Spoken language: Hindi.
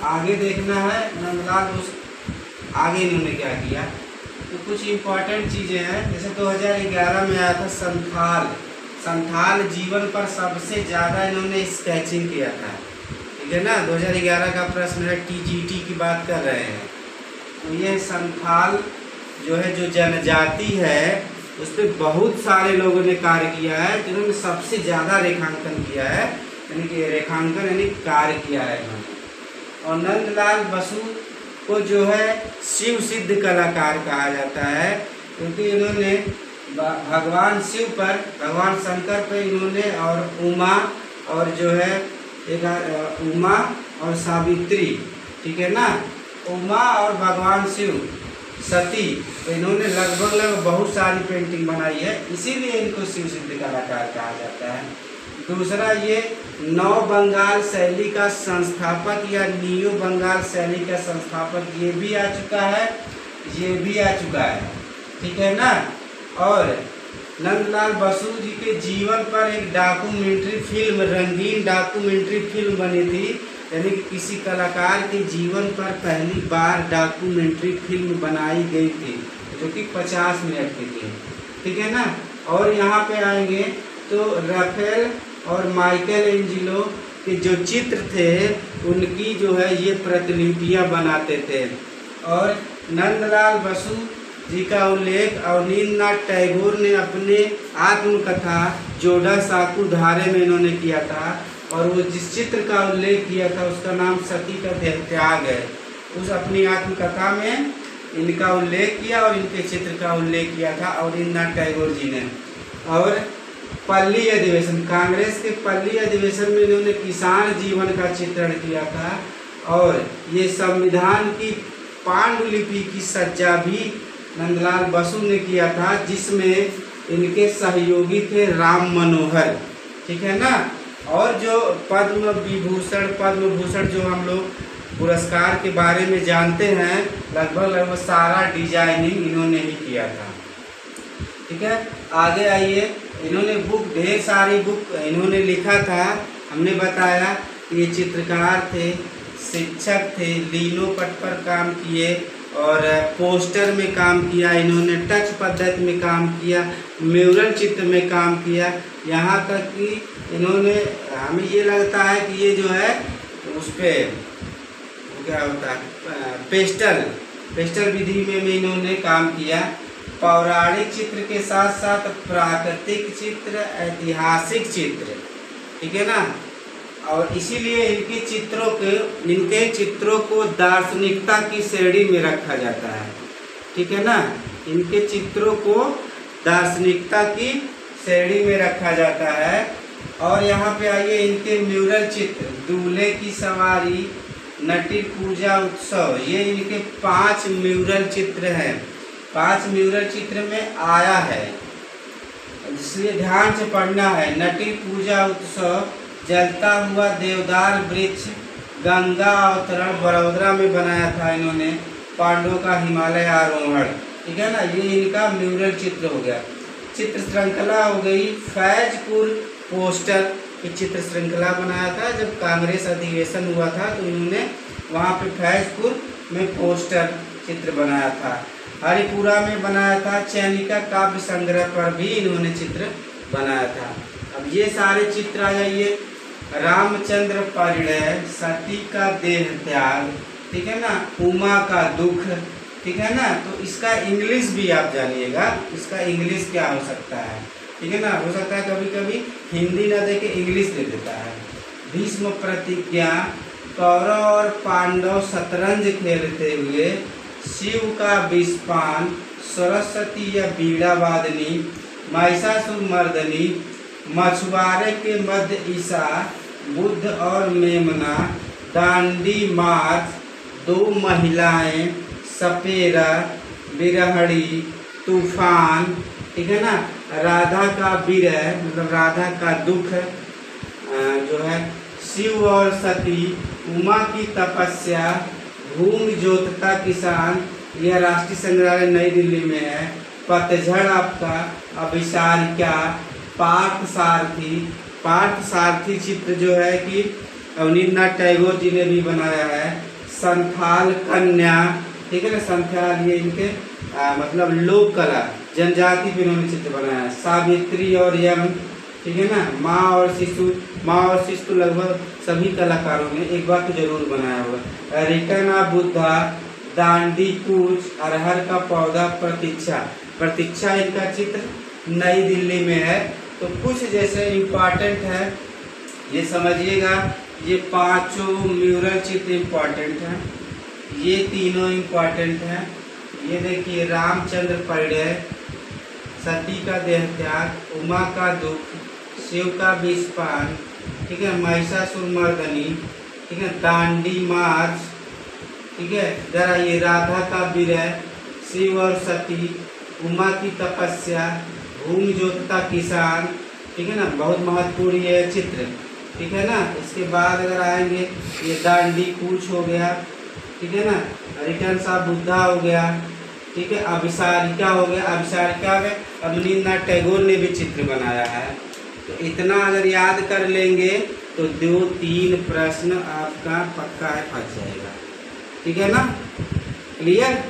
आगे देखना है नंदलाल बोस आगे इन्होंने क्या किया। तो कुछ इम्पोर्टेंट चीज़ें हैं, जैसे 2011 में आया था संथाल जीवन पर सबसे ज़्यादा इन्होंने स्केचिंग किया था, ठीक है ना। 2011 का प्रश्न है, TGT की बात कर रहे हैं। तो ये संथाल जो है, जो जनजाति है, उस पर बहुत सारे लोगों ने कार्य किया है, जिन्होंने सबसे ज़्यादा रेखांकन किया है, यानी कि रेखांकन यानी कार्य किया है इन्होंने। और नंदलाल बसु को जो है शिव सिद्ध कलाकार कहा जाता है, क्योंकि इन्होंने भगवान शिव पर, भगवान शंकर पर इन्होंने, और उमा और जो है एक उमा और सावित्री, ठीक है ना, उमा और भगवान शिव सती, तो इन्होंने लगभग बहुत सारी पेंटिंग बनाई है, इसीलिए इनको शिव सिद्ध कलाकार कहा जाता है। दूसरा, ये नव बंगाल शैली का संस्थापक या नियो बंगाल शैली का संस्थापक ये भी आ चुका है, ये भी आ चुका है, ठीक है ना। और नंदलाल बसु जी के जीवन पर एक डॉक्यूमेंट्री फिल्म, रंगीन डॉक्यूमेंट्री फिल्म बनी थी, यानी कि किसी कलाकार के जीवन पर पहली बार डॉक्यूमेंट्री फिल्म बनाई गई थी, जो कि 50 मिनट की थी, ठीक है ना। और यहाँ पे आएंगे तो राफेल और माइकल एंजिलो के जो चित्र थे, उनकी जो है ये प्रतिलिपियाँ बनाते थे। और नंदलाल बसु जी का उल्लेख अवनींद्रनाथ टैगोर ने अपने आत्मकथा जोड़ा साकू धारे में इन्होंने किया था, और वो जिस चित्र का उल्लेख किया था उसका नाम सती का त्याग है। उस अपनी आत्मकथा में इनका उल्लेख किया और इनके चित्र का उल्लेख किया था अवनींद्रनाथ टैगोर जी ने। और पल्ली अधिवेशन, कांग्रेस के पल्ली अधिवेशन में इन्होंने किसान जीवन का चित्रण किया था, और ये संविधान की पांडुलिपि की सज्जा भी नंदलाल बसु ने किया था, जिसमें इनके सहयोगी थे राम मनोहर, ठीक है ना। और जो पद्म भूषण जो हम लोग पुरस्कार के बारे में जानते हैं, लगभग सारा डिजाइनिंग इन्होंने ही किया था, ठीक है। आगे आइए, इन्होंने ढेर सारी बुक इन्होंने लिखा था। हमने बताया कि ये चित्रकार थे, शिक्षक थे, लीनो पट पर काम किए, और पोस्टर में काम किया इन्होंने, टच पद्धति में काम किया, म्यूरल चित्र में काम किया, यहाँ तक कि इन्होंने, हमें ये लगता है कि ये जो है उस पर क्या होता है, पेस्टल विधि में इन्होंने काम किया। पौराणिक चित्र के साथ साथ प्राकृतिक चित्र, ऐतिहासिक चित्र, ठीक है ना। और इसीलिए इनके चित्रों को दार्शनिकता की श्रेणी में रखा जाता है, ठीक है ना। इनके चित्रों को दार्शनिकता की श्रेणी में रखा जाता है। और यहाँ पे आइए, इनके म्यूरल चित्र, दूल्हे की सवारी, नटी पूजा उत्सव, ये इनके 5 म्यूरल चित्र हैं। 5 म्यूरल चित्र में आया है, इसलिए ध्यान से पढ़ना है। नटी पूजा उत्सव, जलता हुआ देवदार वृक्ष, गंगा अवतरण बड़ौदा में बनाया था इन्होंने, पांडवों का हिमालय आरोहण, ठीक है ना। ये इनका म्यूरल चित्र हो गया। चित्र श्रृंखला हो गई, फैजपुर पोस्टर की चित्र श्रृंखला बनाया था। जब कांग्रेस अधिवेशन हुआ था तो इन्होंने वहाँ पे फैजपुर में पोस्टर चित्र बनाया था। हरिपुरा में बनाया था। चैनिका काव्य संग्रह पर भी इन्होंने चित्र बनाया था। अब ये सारे चित्र आ जाइए, रामचंद्र परिणय, सती का देह त्याग, ठीक है ना, उमा का दुख, ठीक है ना। तो इसका इंग्लिश भी आप जानिएगा, इसका इंग्लिश क्या हो सकता है, ठीक है ना। हो सकता है कभी कभी हिंदी ना दे के इंग्लिश दे देता है। भीष्म प्रतिज्ञा, कौरव और पांडव शतरंज खेलते हुए, शिव का विषपान, सरस्वती या बीड़ा वादनी, महिषासुर मर्दनी, मछुआरे के मध्य ईसा, बुद्ध और मेमना, दांडी मार्च, 2 महिलाएं, सपेरा, बिरहड़ी, तूफान, ठीक है ना, राधा का विरह मतलब राधा का दुख जो है, शिव और सती, उमा की तपस्या, भूमि जोतता किसान, यह राष्ट्रीय संग्रहालय नई दिल्ली में है। पतझड़ आपका, अभिसारिका, पार्थ सारथी चित्र जो है कि अवनींद्रनाथ टैगोर जी ने भी बनाया है। संथाल कन्या, ठीक है ना, संथाल ये इनके मतलब लोक कला जनजाति पे इन्होंने चित्र बनाया है। सावित्री और यम, ठीक है ना, माँ और शिशु तो लगभग सभी कलाकारों ने एक बार तो जरूर बनाया होगा। रिटर्न ऑफ बुद्धा, दांडी कूच, अरहर का पौधा, प्रतीक्षा इनका चित्र नई दिल्ली में है। तो कुछ जैसे इम्पॉर्टेंट है ये समझिएगा, ये पांचों म्यूरल चित्र इम्पॉर्टेंट हैं, ये तीनों इम्पॉर्टेंट हैं। ये देखिए रामचंद्र परिणय, सती का देहत्याग, उमा का दुख, शिव का विषपान, ठीक है, महिषासुरमर्दनी, ठीक है, दांडी मार्च, ठीक है, जरा ये राधा का विरह, शिव और सती, उमा की तपस्या, भूमि जोतता किसान, ठीक है ना, बहुत महत्वपूर्ण ये चित्र, ठीक है ना। इसके बाद अगर आएंगे ये दांडी कूच हो गया, ठीक है ना, रिटर्न ऑफ बुद्धा हो गया, ठीक है, अभिसारिका हो गया, अभिसारिका में अवनींद्रनाथ टैगोर ने भी चित्र बनाया है। तो इतना अगर याद कर लेंगे तो 2-3 प्रश्न आपका पक्का है, फंस जाएगा, ठीक है ना, क्लियर।